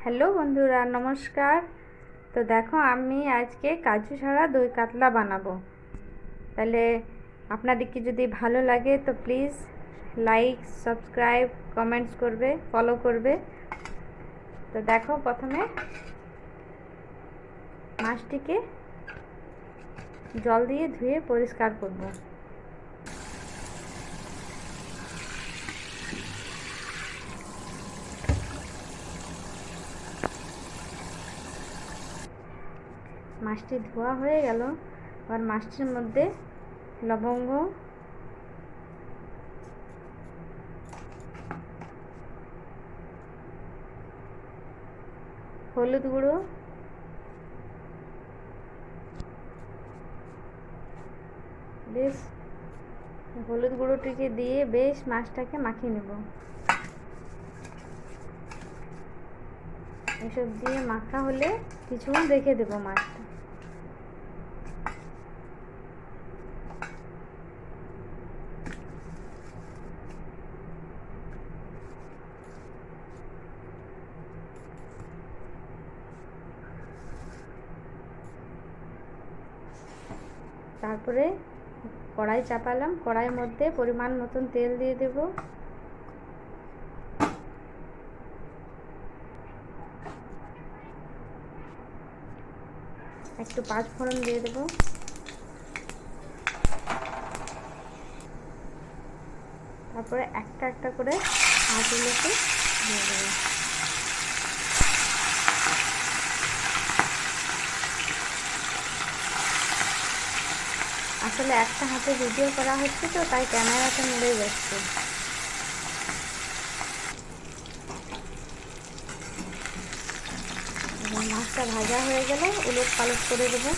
Hello বন্ধুরা, নমস্কার। তো দেখো, আমি আজকে কাজু ছাড়া দই কাতলা বানাবো। তাহলে আপনাদেরকে যদি ভালো লাগে তো প্লিজ লাইক, সাবস্ক্রাইব, কমেন্টস করবে, ফলো করবে। তো দেখো, প্রথমে মাছটিকে জল দিয়ে ধুয়ে পরিষ্কার করব। মাছটি ধোয়া হয়ে গেল। আর মাছটির মধ্যে লবঙ্গ, হলুদ গুঁড়ো, বেশ হলুদ গুঁড়োটিকে দিয়ে বেশ মাছটাকে মাখিয়ে নেব। এসব দিয়ে মাখা হলে কিছুক্ষণ রেখে দেবো মাছটা। তারপরে কড়াই চাপালাম, কড়াইয়ের মধ্যে পরিমাণ মতন তেল দিয়ে দেব। একটু পাঁচ ফোড়ন দিয়ে দেব। তারপরে একটা একটা করে মাছগুলোকে দিয়ে দেবো। আসলে একটা হাতে ভিডিও করা হচ্ছে তো তাই ক্যামেরাটা নড়ে যাচ্ছে। মাছটা ভাজা হয়ে গেলে উলট পালট করে দেবো।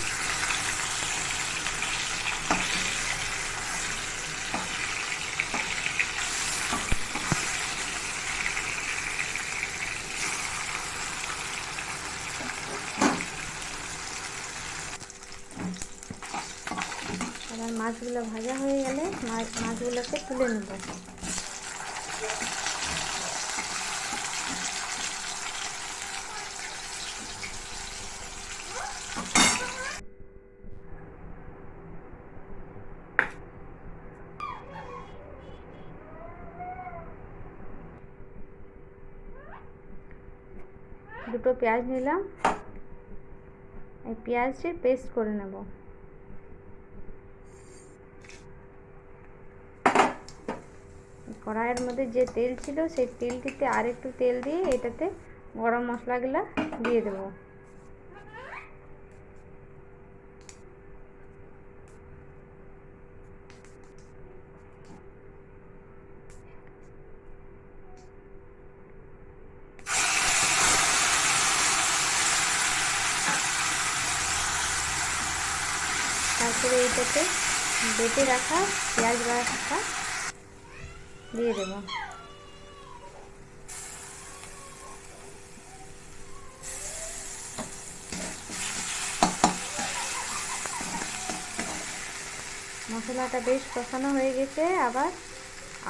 এবার মাছগুলো ভাজা হয়ে গেলে মাছগুলোকে তুলে নেব। দুটো পেঁয়াজ নিলাম, এই পেঁয়াজটির পেস্ট করে নেব। কড়াইয়ের মধ্যে যে তেল ছিল সেই তেলটিতে আর একটু তেল দিয়ে এটাতে গরম মশলাগুলো দিয়ে দেব। তারপরে এটাতে বেটে রাখা পেঁয়াজ বাটা দিয়ে দেব। মশলাটা বেশ কষানো হয়ে গেছে। আবার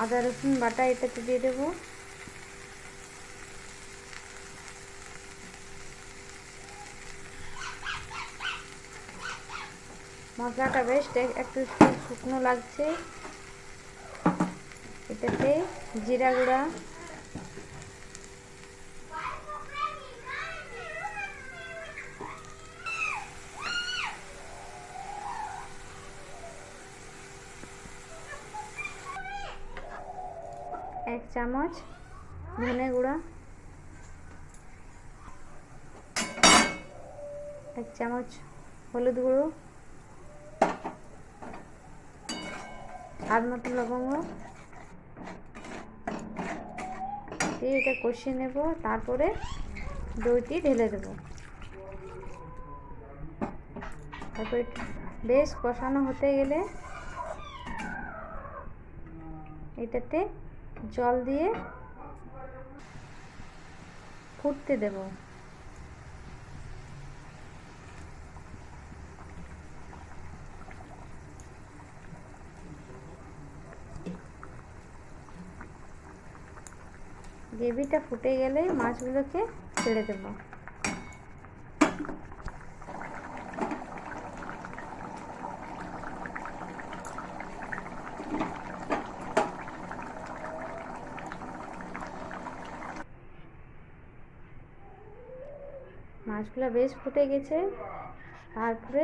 আদা রসুন বাটা এটাতে দিয়ে দেব। মশলাটা বেশ একটু শুকনো লাগছে। এটাতে জিরা গুঁড়া, এক চামচ ধনে গুঁড়া, এক চামচ হলুদ গুঁড়ো, স্বাদ মতো লবঙ্গ দিয়ে এটা কষিয়ে নেব। তারপরে দইটি ঢেলে দেব। তারপরে বেশ কষানো হতে গেলে এটাতে জল দিয়ে ফুটতে দেব। গ্রেভিটা ফুটে গেলে মাছগুলোকে ছেড়ে দেবো। মাছগুলো বেশ ফুটে গেছে, তারপরে